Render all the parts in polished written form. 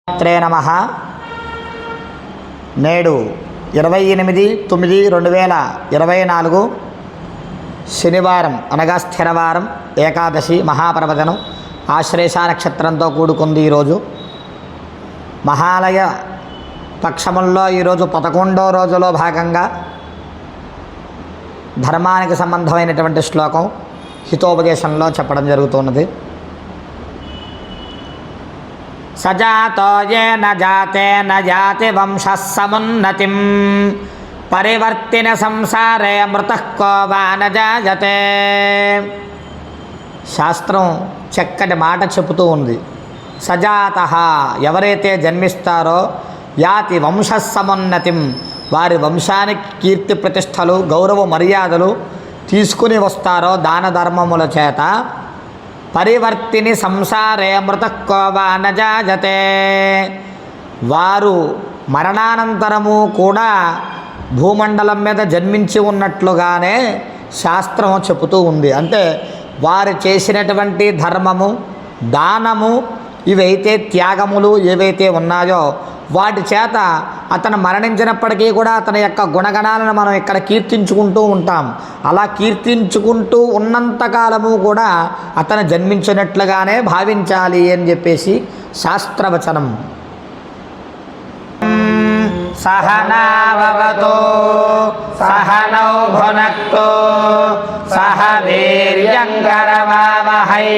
శ్రీమాత్రే నమః. నేడు 28/9/2024 శనివారం అనగా స్థిరవారం ఏకాదశి మహాపర్వదినం ఆశ్లేష నక్షత్రంతో కూడుకుంది. ఈరోజు మహాలయ పక్షముల్లో ఈరోజు 11వ రోజులో భాగంగా ధర్మానికి సంబంధమైనటువంటి శ్లోకం హితోపదేశంలో చెప్పడం జరుగుతున్నది. సజాతో ఏన జాతేన జాతి వంశః సమున్నతిం పరివర్తిన సంసారే మృతః కో వా న జాయతే. శాస్త్రం చక్కటి మాట చెబుతూ ఉంది. సజాతః ఎవరైతే జన్మిస్తారో యాతి వంశః సమున్నతిం వారి వంశానికి కీర్తి ప్రతిష్టలు గౌరవ మర్యాదలు తీసుకుని వస్తారో దాన ధర్మముల చేత పరివర్తిని సంసారే మృతః కో వా న జాయతే. వారు మరణానంతరము కూడా భూమండలం మీద జన్మించి ఉన్నట్లుగానే శాస్త్రం చెబుతూ ఉంది. అంటే వారు చేసినటువంటి ధర్మము దానము ఇవైతే త్యాగములు ఏవైతే ఉన్నాయో వాటి చేత అతను మరణించినప్పటికీ కూడా అతని యొక్క గుణగణాలను మనం ఇక్కడ కీర్తించుకుంటూ ఉంటాం. అలా కీర్తించుకుంటూ ఉన్నంతకాలము కూడా అతను జన్మించినట్లుగానే భావించాలి అని చెప్పేసి శాస్త్రవచనం. సహనావవతు సహనౌ భునక్తు సహ వీర్యంకరవావహై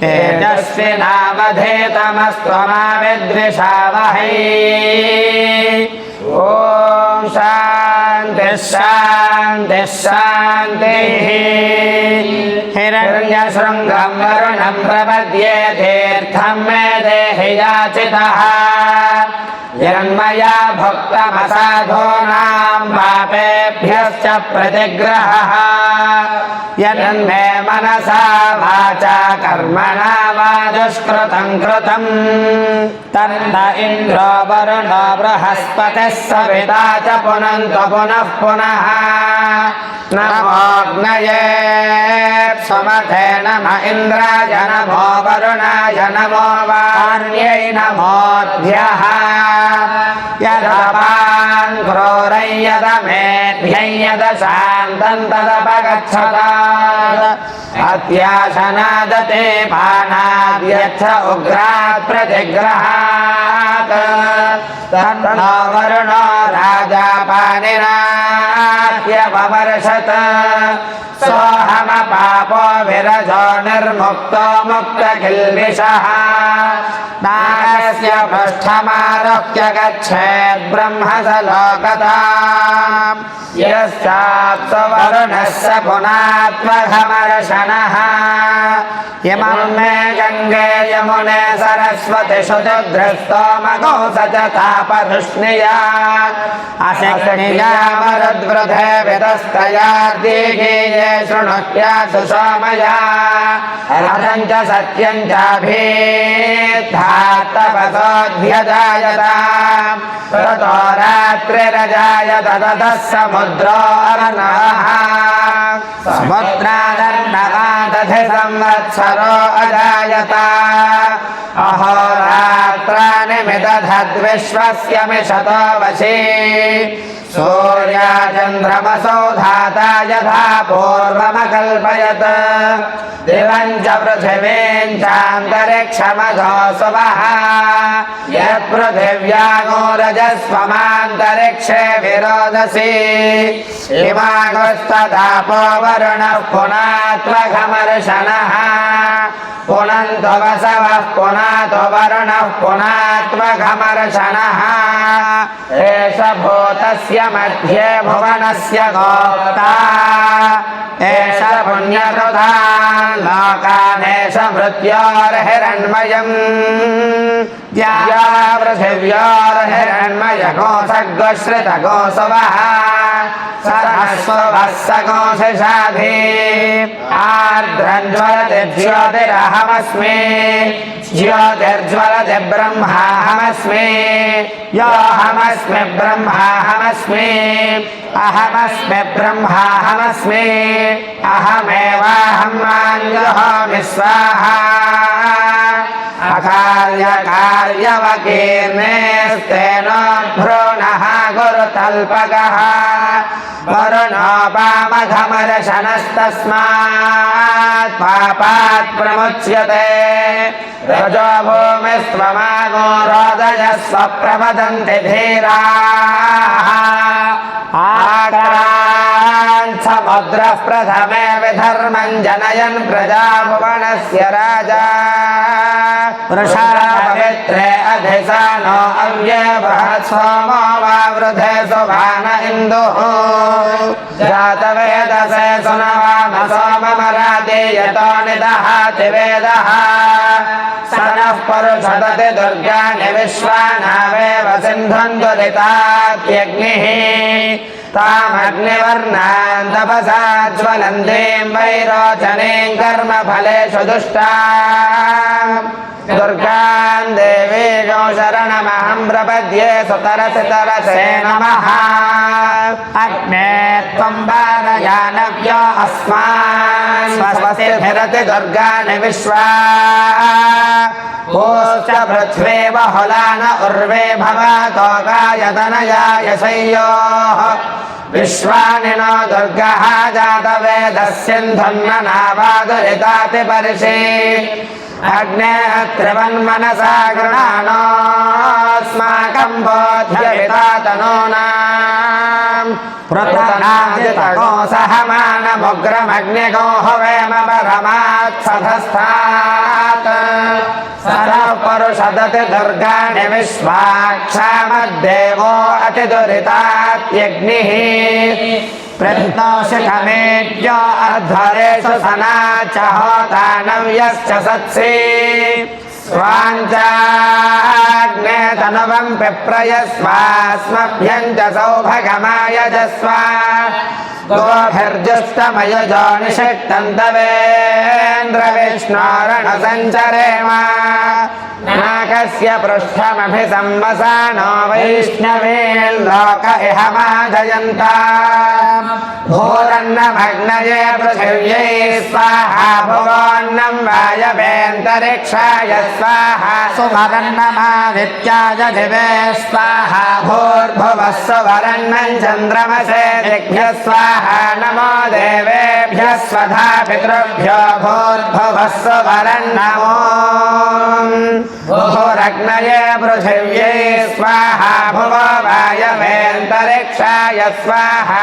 తేజస్వినావధేతమస్తు మా విద్విషావహై. ఓం శాంతి శాంతి శాంతి. హిరణ్యశృంగం వరుణం ప్రపద్యే తీర్థం మే దేహి యాచితః యన్మయా భుక్తమసాధూనాం పాపేభ్యశ్చ ప్రతిగ్రహః యన్మే మనసా వాచా కర్మణా వా దుష్కృతం కృతం తన్న ఇంద్రో వరుణో బృహస్పతిః సవితా చ పునంతు పునః పునః. నమోऽగ్నయే సుమతే నమ ఇంద్రాయ నమో వరుణాయ నమో వార్యై నమోऽద్భ్యః. యదపాన్ క్రూరై యదమేభ్యై యదశాంతం తదపగచ్చతాత్ అత్యాశనాదతే పానాద్యచ్చ ఉగ్రాత్ ప్రతిగ్రహాత్ తన్నో వరుణో రాజా పానినాహ్యపవర్షత్ సోహమపాపో విరజో నిర్ముక్తో ముక్తకిల్బిషః నారస్య పృష్ఠమారోహ్య గచ్ఛేద్ బ్రహ్మసలోకతాం యస్యాత్ వరుణస్య పునాత్మఘమర్షణః. ఇమం మే గంగే యమునే సరస్వతి శుచిద్రస్తోమగోస చ తాపరుష్ణియా అశక్నియా మరుద్వృధే వితస్తయార్దిగీయే శృణుక్యాసు సోమయా రథం చ సత్యం చాభీద్ధాత్తపసోऽధ్యజాయత తతో రాత్రిరజాయత తతః సముద్రో అర్ణవః సముద్రాదర్ణవాదధి సంవత్సరో అజాయత అహోరాత్రాణి మిదధద్విశ్వస్య మిషతో వశీ సూర్యాచంద్రమసౌ ధాతా యథా పూర్వమకల్పయత్ దివం చ పృథివీం చాంతరిక్షమధో సువః యత్పృథివ్యాగో రజస్వమాంతరిక్షే విరోదసి ఇమాగస్తదాపో వరుణః పునాత్మఘమర్షణః పునంతు వసవః పునాతు వరుణః పునాత్మఘమర్షణః. ఏష భూతస్య మధ్యే భువనస్య గోప్తా ఏష పుణ్యకృతాన్ లోకానేష మృత్యోర్హిరణ్మయం యా పృథివ్యోర్హిరణ్మయకోశగోశ్రితగోసువః సరస్వః సగోషిషాధి ఆర్ద్రజ్వలతి జ్యోతిరహమస్మి జ్యోతిర్జ్వలతి బ్రహ్మాహమస్మి योऽहमस्मि ब्रह्माहमस्मि अहमस्मि ब्रह्माहमस्मि अहमेवाहं माञ्जुहोमि स्वाहा अकार्यकार्यवकीर्णेस्तेनोद्भ्रूणः गुरुतल्पकः वरुणोपामघमरशनस्तस्मात् पापात् प्रमुच्यते रजो भूमिस्त्वमागो रोदयस्व प्रवदन्ति धीराः आक्रान्तसमुद्रः प्रथमे विधर्मं जनयन् प्रजाभुवनस्य राजा वृषा पवित्रे अधिसानो अव्ये बृहत् सोमो वावृधे सुभान इन्दुः जातवेदसे सुनवाम सोममराति यतो निदहाति वेदः स नः परुषदति दुर्गाणि विश्वानावेव सिन्धन्तु ऋतात्यग्निः तामग्निवर्णां तपसा ज्वलन्तीं वैरोचनीं कर्मफलेषु दुष्टां दुर्गां देवीं शरणमहं प्रपद्ये सुतरसि तरसे नमः अग्ने त्वं वारयानव्यो अस्मान् स्वस्तिभिरति दुर्गाणि विश्वा ओश्च पृथ्वी बहुलान उर्वे भवतो गायतनयाय शय्योः विश्वानि नो दुर्गः जातवेदस्यन्धन्न नावादुरिताति पर्षि अग्ने त्रिवन्मनसा गृणानोऽस्माकं बोध्यविता तनूनाम् पृतनाजितको सहमानमुग्रमग्निगो हवेम परमात्सधस्थात् सरः परुषदति दुर्गाणि विश्वाक्षामद्देवो अतिदुरितात्यग्निः प्रत्नोषिकमेड्यो अध्वरेषु सनाच होतानव्यश्च सत्सि स्वाञ्चाग्ने तनुवं पिप्रयस्वास्मभ्यं च सौभगमायजस्व गोभिर्जुष्टमयुजो निषिक्तन्तवेन्द्रविष्णोरणसञ्चरेम नाकस्य पृष्ठमभिसंवसानो वैष्णवेल्लोक इह माधयन्ता भूरन्नमग्नये पृथिव्यै स्वाहा भुवोन्नं वायवेऽन्तरिक्षाय स्वाहा सुवरन्नमादित्याय दिवे स्वाहा भूर्भुवः सुवरन्नं चन्द्रमसे दिग्भ्यः स्वाहा नमो देवेभ्यः स्वधा पितृभ्यो भूर्भुवः सुवरन्नमो भूरग्नये पृथिव्यै स्वाहा भुवो वायवेऽन्तरिक्षाय स्वाहा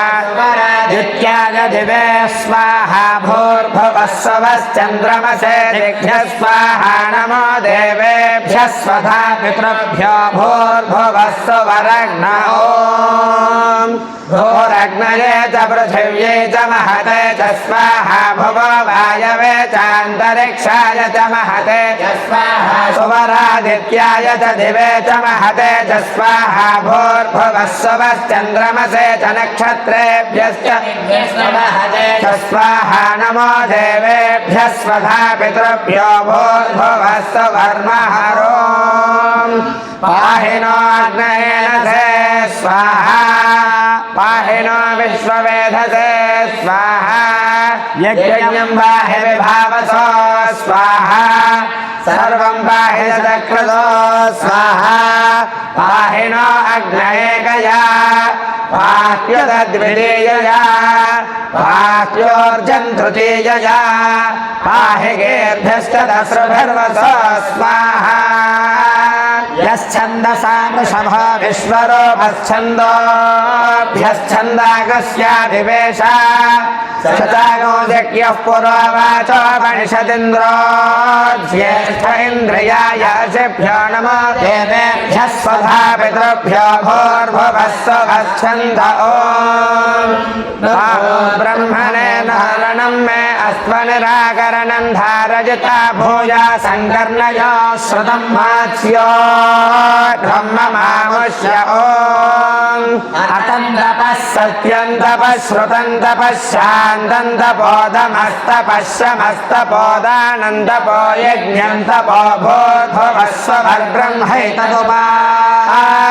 दित्याय दिवे स्वाहा भूर्भुवः स्वश्चन्द्रमसे दिग्भ्यः स्वाहा नमो देवेभ्यः स्वधा पितृभ्यो भूर्भुवः सुवरग्न ॐ भूरग्नये च पृथिव्यै च महते च स्वाहा भुवो वायवे चान्तरिक्षाय च महते च स्वाहा सुवरादित्याय च दिवे च महते च स्वाहा भूर्भुवः स्वश्चन्द्रमसे च नक्षत्रेभ्यश्च च स्वाहा नमो देवेभ्यः स्वधा पितृभ्यो भूर्भुवः सुवर्महरों पाहि नो अग्नयेन से स्वाहा पाहि नो विश्ववेधसे स्वाहा यज्ञं पाहि विभावसो स्वाहा सर्वं पाहि चक्रदो स्वाहा पाहि नो अग्नये गया पाह्योर्जन्तृतीयया पाह्योर्जन्तृतीयया पाहि गेभ्यश्च दस्रुभिर्वसो स्वाहा यश्छन्दसा वृषभो विश्वरूपश्छन्दोभ्यश्छन्दागस्याधिवेशा शतागो जज्ञः पुरोवाचो वनिषदिन्द्रो ज्येष्ठ इन्द्रियाय ऋषिभ्यो नमो देवेभ्यः स्वधा पितृभ्यो भूर्भुवः स्वच्छन्द ॐ ब्रह्मणे हरणं मे अस्त्वनिराकरणं धारयिता भूया सङ्कर्णयो श्रुतं वाच्यो ब्रह्ममामुष्य ॐ अतं तपः सत्यं तपः श्रुतं तपः शान्तं तपोदमस्तपश्यमस्तपोदानन्दपो यज्ञं तपो भूर्भुवः स्वभर्ब्रह्मैतदुपा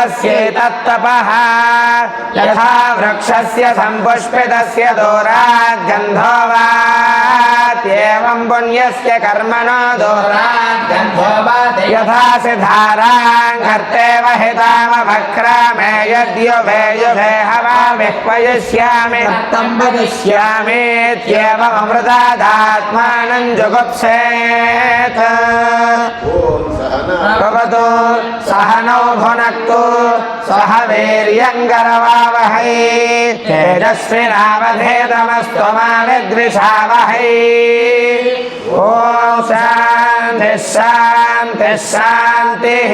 तस्यैतत्तपः यथा वृक्षस्य सम्पुष्पितस्य दूरात् गन्धो वात्येवं पुण्यस्य कर्मणो दूरात् गन्धो वाति यथा सिद्धारां कर्तेव हितामभक्रामे यद्युभे युभे हवामिः पयिष्यामि तं वदिष्यामीत्येवममृतादात्मानं जुगुप्सेत् भवतु सहनौ भुनक्तु सह वीर्यङ्करवावहै तेजस्विनावधेतमस्तु मा विद्विषावहै ॐ शान्तिः शान्तिः शान्तिः